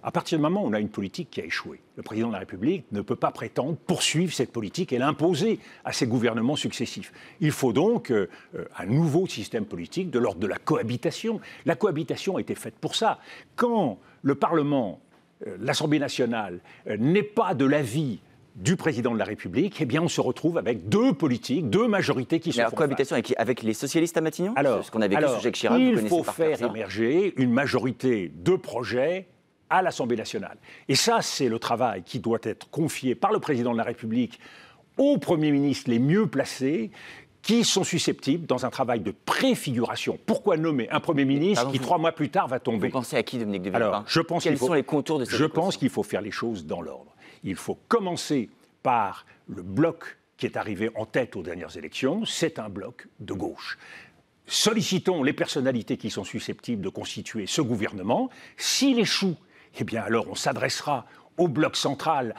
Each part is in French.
À partir du moment où on a une politique qui a échoué, le président de la République ne peut pas prétendre poursuivre cette politique et l'imposer à ses gouvernements successifs. Il faut donc un nouveau système politique de l'ordre de la cohabitation. La cohabitation a été faite pour ça. Quand le Parlement, l'Assemblée nationale, n'est pas de l'avis du président de la République, eh bien on se retrouve avec deux politiques, deux majorités qui se font face. La cohabitation avec les socialistes à Matignon? Alors, ce qu'on a vécu sous Jacques Chirac, il faut faire émerger une majorité de projets à l'Assemblée nationale. Et ça, c'est le travail qui doit être confié par le président de la République aux premiers ministres les mieux placés, qui sont susceptibles, dans un travail de préfiguration. Pourquoi nommer un Premier ministre qui, 3 mois plus tard, va tomber? Vous pensez à qui, Dominique de Villepin? Alors, Quels sont les contours de cette Je pense qu'il faut faire les choses dans l'ordre. Il faut commencer par le bloc qui est arrivé en tête aux dernières élections. C'est un bloc de gauche. Sollicitons les personnalités qui sont susceptibles de constituer ce gouvernement. S'il échoue, eh bien alors on s'adressera au bloc central,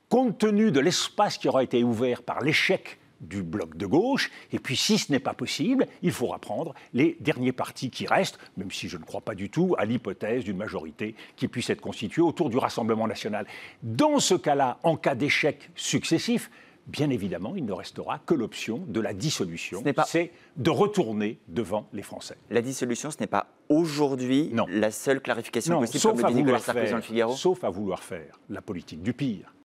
compte tenu de l'espace qui aura été ouvert par l'échec du bloc de gauche, et puis si ce n'est pas possible, il faudra prendre les derniers partis qui restent, même si je ne crois pas du tout à l'hypothèse d'une majorité qui puisse être constituée autour du Rassemblement national. Dans ce cas-là, en cas d'échec successif, bien évidemment, il ne restera que l'option de la dissolution, c'est de retourner devant les Français. La dissolution, ce n'est pas aujourd'hui la seule clarification possible, comme le dit Nicolas Sarkozy dans Le Figaro? Sauf à vouloir faire la politique du pire.